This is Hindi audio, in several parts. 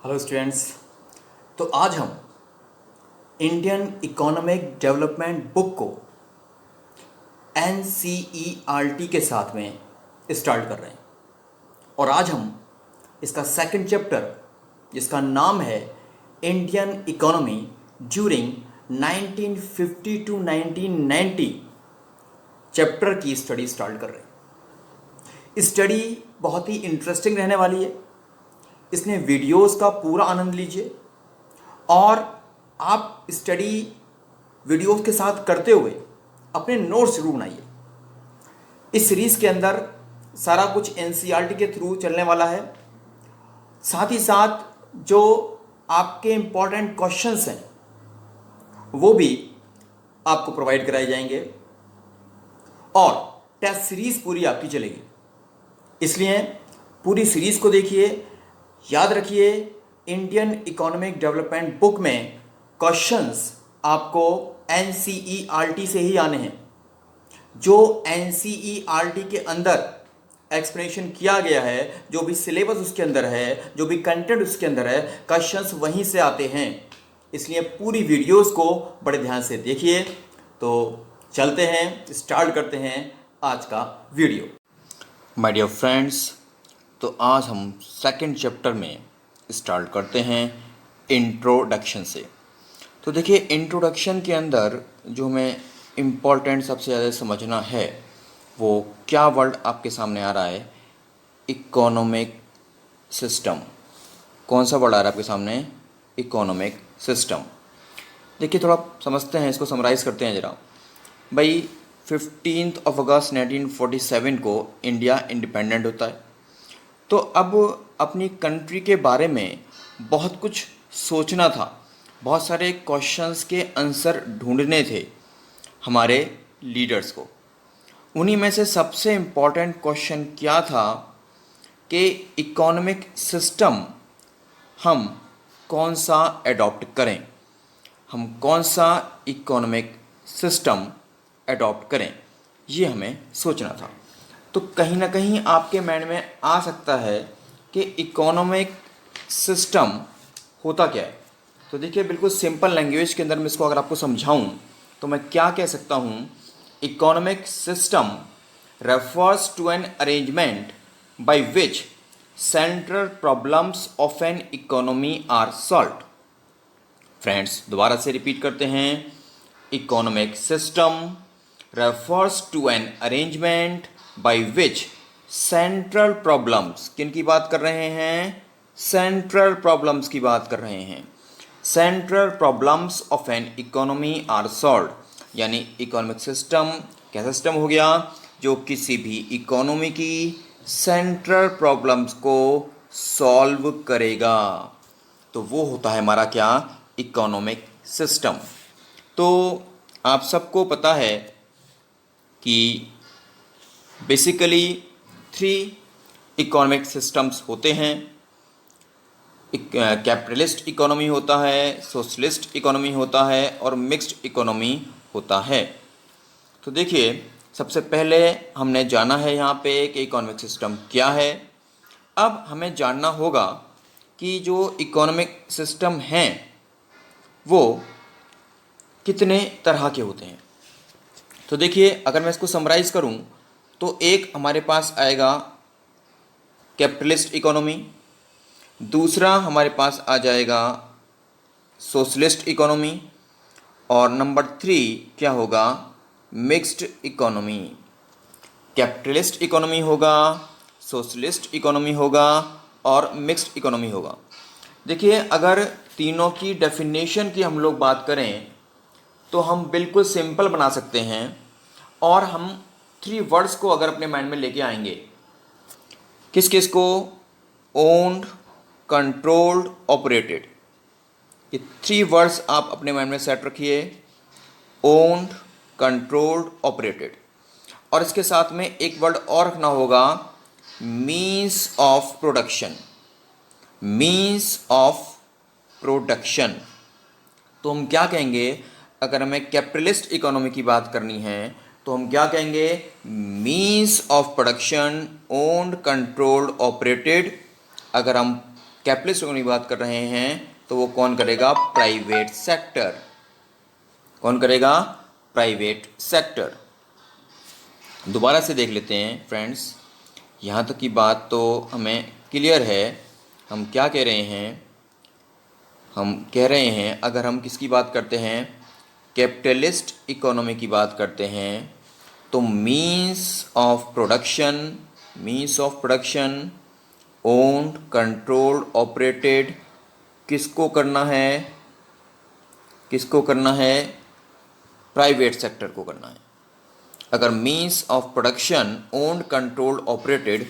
Hello students. तो आज हम इंडियन इकोनॉमिक डेवलपमेंट बुक को एनसीईआरटी के साथ में स्टार्ट कर रहे हैं और आज हम इसका सेकंड चैप्टर जिसका नाम है Indian economy during 1950 to 1990 chapter की स्टडी स्टार्ट कर रहे हैं। स्टडी बहुत ही इंटरेस्टिंग रहने वाली है। इसमें वीडियोस का पूरा आनंद लीजिए और आप स्टडी वीडियोस के साथ करते हुए अपने नोट्स जरूर बनाइए। इस सीरीज़ के अंदर सारा कुछ एनसीईआरटी के थ्रू चलने वाला है। साथ ही साथ जो आपके इम्पोर्टेंट क्वेश्चंस हैं वो भी आपको प्रोवाइड कराए जाएंगे और टेस्ट सीरीज़ पूरी आपकी चलेगी। इसलिए पूरी सीरीज़ को देखिए। याद रखिए, इंडियन इकोनॉमिक डेवलपमेंट बुक में क्वेश्चंस आपको एनसीईआरटी से ही आने हैं। जो एनसीईआरटी के अंदर एक्सप्लेनेशन किया गया है, जो भी सिलेबस उसके अंदर है, जो भी कंटेंट उसके अंदर है, क्वेश्चंस वहीं से आते हैं। इसलिए पूरी वीडियोस को बड़े ध्यान से देखिए। तो चलते हैं, स्टार्ट करते हैं आज का वीडियो। माय डियर फ्रेंड्स, तो आज हम सेकंड चैप्टर में स्टार्ट करते हैं इंट्रोडक्शन से। तो देखिए, इंट्रोडक्शन के अंदर जो हमें इम्पोर्टेंट सबसे ज़्यादा समझना है वो क्या वर्ड आपके सामने आ रहा है, इकोनॉमिक सिस्टम। कौन सा वर्ड आ रहा है आपके सामने? Economic system. देखिए, थोड़ा समझते हैं, इसको समराइज़ करते हैं ज़रा। भाई 15 अगस्त 1947 को इंडिया इंडिपेंडेंट होता है। तो अब अपनी कंट्री के बारे में बहुत कुछ सोचना था, बहुत सारे क्वेश्चंस के आंसर ढूंढने थे हमारे लीडर्स को। उन्हीं में से सबसे इम्पोर्टेंट क्वेश्चन क्या था कि इकोनॉमिक सिस्टम हम कौन सा एडॉप्ट करें, हम कौन सा इकोनॉमिक सिस्टम एडॉप्ट करें, ये हमें सोचना था। तो कहीं ना कहीं आपके माइंड में आ सकता है कि इकोनॉमिक सिस्टम होता क्या है। तो देखिए, बिल्कुल सिंपल लैंग्वेज के अंदर मैं इसको अगर आपको समझाऊं तो मैं क्या कह सकता हूं, economic system refers to an arrangement by which central problems of an economy are solved. Friends, दोबारा से रिपीट करते हैं। Economic system refers to an arrangement by which central problems, किन की बात कर रहे हैं? सेंट्रल प्रॉब्लम्स की बात कर रहे हैं। Central problems of an economy are solved, यानी इकोनॉमिक सिस्टम क्या सिस्टम हो गया जो किसी भी इकोनॉमी की सेंट्रल प्रॉब्लम्स को सॉल्व करेगा। तो वो होता है हमारा क्या? Economic system. तो आप सबको पता है कि बेसिकली 3 इकोनॉमिक सिस्टम्स होते हैं। कैपिटलिस्ट इकोनॉमी होता है, सोशलिस्ट इकोनॉमी होता है और मिक्स्ड इकोनॉमी होता है। तो देखिए, सबसे पहले हमने जाना है यहाँ पे कि इकोनॉमिक सिस्टम क्या है। अब हमें जानना होगा कि जो इकोनॉमिक सिस्टम हैं वो कितने तरह के होते हैं। तो देखिए, अगर मैं इसको समराइज़ करूं तो एक हमारे पास आएगा कैपिटलिस्ट इकोनॉमी, दूसरा हमारे पास आ जाएगा सोशलिस्ट इकोनॉमी और नंबर 3 क्या होगा? Mixed economy. कैपिटलिस्ट इकोनॉमी होगा, सोशलिस्ट इकोनॉमी होगा और मिक्स्ड इकोनॉमी होगा। देखिए, अगर तीनों की डेफिनेशन की हम लोग बात करें तो हम बिल्कुल सिंपल बना सकते हैं और हम 3 वर्ड्स को अगर अपने माइंड में लेके आएंगे, किस किस को? Owned, controlled, operated. ये 3 वर्ड्स आप अपने माइंड में सेट रखिए। Owned, controlled, operated. और इसके साथ में एक वर्ड और रखना होगा, means of production. Means of production. तो हम क्या कहेंगे? अगर हमें कैपिटलिस्ट इकोनॉमी की बात करनी है तो हम क्या कहेंगे? Means of production owned, controlled, operated. अगर हम कैपिटलिस्ट इकोनॉमी की बात कर रहे हैं तो वो कौन करेगा? Private sector. कौन करेगा? Private sector. दोबारा से देख लेते हैं फ्रेंड्स, यहाँ तक की बात तो हमें क्लियर है। हम क्या कह रहे हैं? हम कह रहे हैं अगर हम किसकी बात करते हैं, कैपिटलिस्ट इकोनॉमी की बात करते हैं, तो means of production owned, controlled, operated किसको करना है? किसको करना है? प्राइवेट सेक्टर को करना है। अगर means of production owned, controlled, operated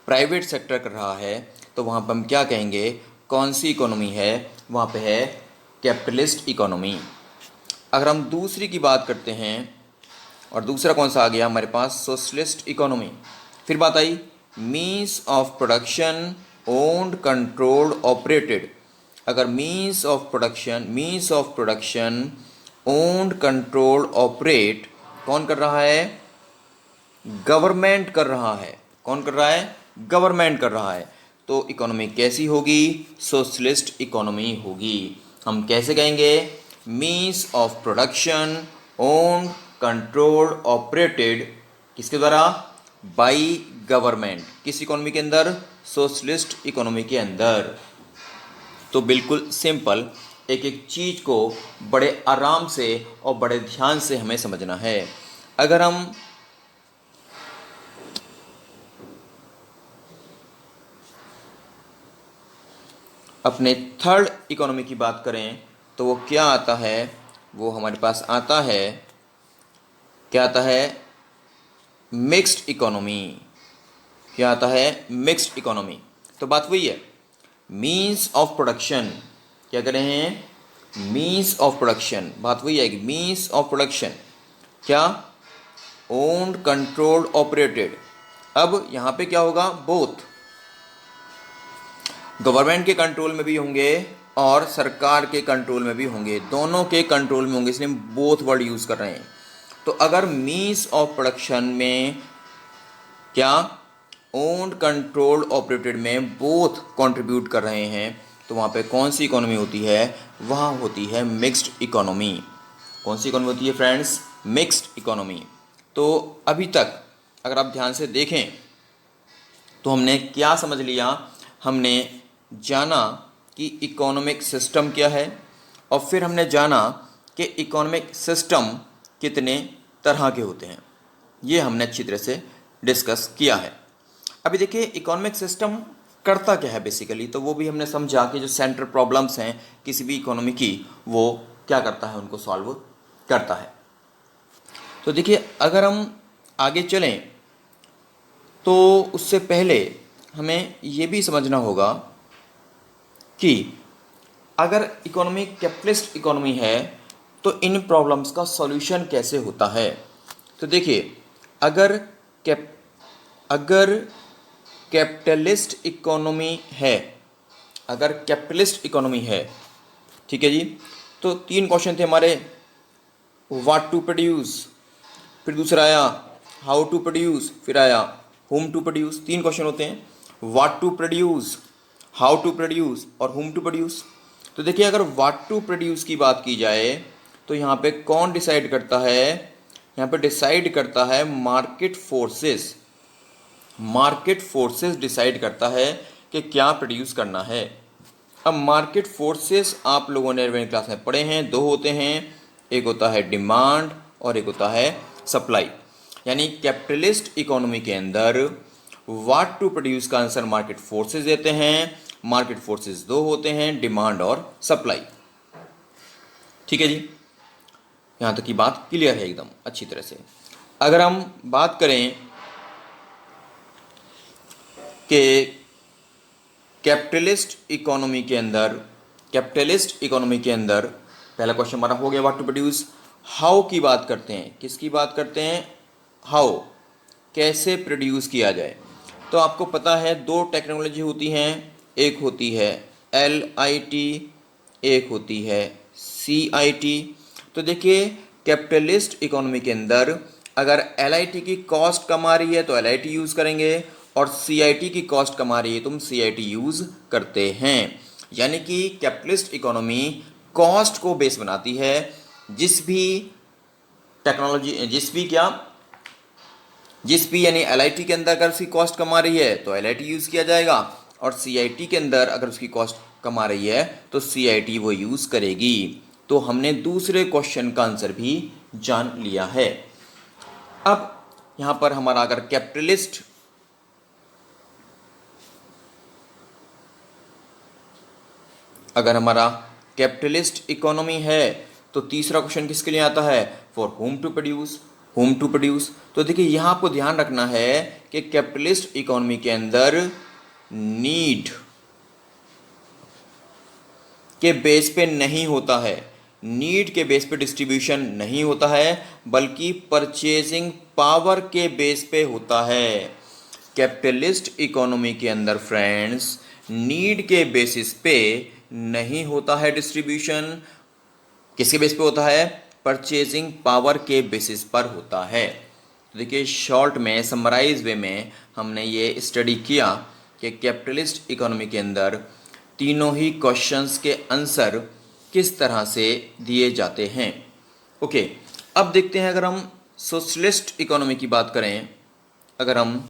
private sector कर रहा है तो वहाँ पर हम क्या कहेंगे? कौन सी इकोनॉमी है? वहाँ पे है कैपिटलिस्ट इकोनॉमी। अगर हम दूसरी की बात करते हैं, और दूसरा कौन सा आ गया हमारे पास? Socialist economy. फिर बात आई means of production owned, controlled, operated. अगर means of production owned, controlled, operate कौन कर रहा है? गवर्नमेंट कर रहा है। कौन कर रहा है? गवर्नमेंट कर रहा है। तो इकोनॉमी कैसी होगी? सोशलिस्ट इकोनॉमी होगी। हम कैसे कहेंगे? Means of production owned, controlled, operated किसके द्वारा? By government. किस इकोनॉमी के अंदर? सोशलिस्ट इकोनॉमी के अंदर। तो बिल्कुल सिंपल, एक एक चीज़ को बड़े आराम से और बड़े ध्यान से हमें समझना है। अगर हम अपने थर्ड इकोनॉमी की बात करें तो वो क्या आता है? वो हमारे पास आता है, क्या आता है? Mixed economy. क्या आता है? Mixed economy. तो बात वही है, मीन्स ऑफ प्रोडक्शन। क्या कर रहे हैं? Means of production. बात वही है कि मीन्स ऑफ प्रोडक्शन क्या? Owned, controlled, operated. अब यहाँ पे क्या होगा? बोथ गवर्नमेंट के कंट्रोल में भी होंगे और सरकार के कंट्रोल में भी होंगे, दोनों के कंट्रोल में होंगे, इसलिए हम बोथ वर्ड यूज़ कर रहे हैं। तो अगर मीन्स ऑफ प्रोडक्शन में क्या? ओन्ड, कंट्रोल्ड, ऑपरेटेड में बोथ कंट्रीब्यूट कर रहे हैं तो वहाँ पे कौन सी इकोनॉमी होती है? वहाँ होती है मिक्स्ड इकोनॉमी। कौन सी इकोनॉमी होती है फ्रेंड्स? Mixed economy. तो अभी तक अगर आप ध्यान से देखें तो हमने क्या समझ लिया? हमने जाना कि इकोनॉमिक सिस्टम क्या है, और फिर हमने जाना कि इकोनॉमिक सिस्टम कितने तरह के होते हैं। ये हमने अच्छी तरह से डिस्कस किया है। अभी देखिए इकोनॉमिक सिस्टम करता क्या है बेसिकली, तो वो भी हमने समझा कि जो सेंट्रल प्रॉब्लम्स हैं किसी भी इकोनॉमी की, वो क्या करता है? उनको सॉल्व करता है। तो देखिए अगर हम आगे चलें तो उससे पहले हमें ये भी समझना होगा कि अगर इकोनॉमी कैपिटलिस्ट इकोनॉमी है तो इन प्रॉब्लम्स का सॉल्यूशन कैसे होता है। तो देखिए अगर कैपिटलिस्ट इकोनॉमी है, अगर कैपिटलिस्ट इकोनॉमी है, ठीक है जी, तो तीन क्वेश्चन थे हमारे, व्हाट टू प्रोड्यूस, फिर दूसरा आया हाउ टू प्रोड्यूस, फिर आया होम टू प्रोड्यूस। तीन क्वेश्चन होते हैं, what to produce, how to produce और होम टू प्रोड्यूस। तो देखिए अगर व्हाट टू प्रोड्यूस की बात की जाए तो यहाँ पे कौन डिसाइड करता है? यहाँ पे डिसाइड करता है market forces. Market forces decide करता है कि क्या प्रोड्यूस करना है। अब मार्केट फोर्सेस आप लोगों ने 11वीं क्लास में पढ़े हैं, दो होते हैं, एक होता है डिमांड और एक होता है सप्लाई। यानी कैपिटलिस्ट इकोनॉमी के अंदर व्हाट टू प्रोड्यूस का आंसर मार्केट फोर्सेस देते हैं। मार्केट फोर्सेस दो होते हैं, डिमांड और सप्लाई। ठीक है जी, यहाँ तक की बात क्लियर है एकदम अच्छी तरह से। अगर हम बात करें कि कैपिटलिस्ट इकोनॉमी के अंदर पहला क्वेश्चन हमारा हो गया व्हाट टू प्रोड्यूस। हाउ की बात करते हैं, किसकी बात करते हैं? हाउ, कैसे प्रोड्यूस किया जाए। तो आपको पता है दो टेक्नोलॉजी होती हैं, एक होती है LIT, एक होती है CIT। तो देखिए कैपिटलिस्ट इकोनॉमी के अंदर अगर LIT की कॉस्ट कम आ रही है तो LIT यूज़ करेंगे, और CIT की कॉस्ट कमा रही है, तुम CIT यूज करते हैं। यानी कि कैपिटलिस्ट इकोनॉमी कॉस्ट को बेस बनाती है। जिस भी टेक्नोलॉजी, जिस भी यानी LIT के अंदर अगर उसकी कॉस्ट कमा रही है तो LIT यूज किया जाएगा, और CIT के अंदर अगर उसकी कॉस्ट कमा रही है तो CIT वो यूज करेगी। तो हमने दूसरे क्वेश्चन का आंसर भी जान लिया है। अब यहां पर हमारा अगर कैपिटलिस्ट इकोनॉमी है तो तीसरा क्वेश्चन किसके लिए आता है? For whom to produce. तो देखिए यहां आपको ध्यान रखना है कि कैपिटलिस्ट इकोनॉमी के अंदर नीड के बेस पे नहीं होता है, नीड के बेस पे डिस्ट्रीब्यूशन नहीं होता है, बल्कि परचेजिंग पावर के बेस पे होता है। कैपिटलिस्ट इकोनॉमी के अंदर फ्रेंड्स नीड के बेसिस पे नहीं होता है डिस्ट्रीब्यूशन, किसके बेस पे होता है? परचेजिंग पावर के बेसिस पर होता है। तो देखिए शॉर्ट में, समराइज वे में हमने ये स्टडी किया कि कैपिटलिस्ट इकोनॉमी के अंदर तीनों ही क्वेश्चंस के आंसर किस तरह से दिए जाते हैं। ओके, अब देखते हैं अगर हम सोशलिस्ट इकोनॉमी की बात करें, अगर हम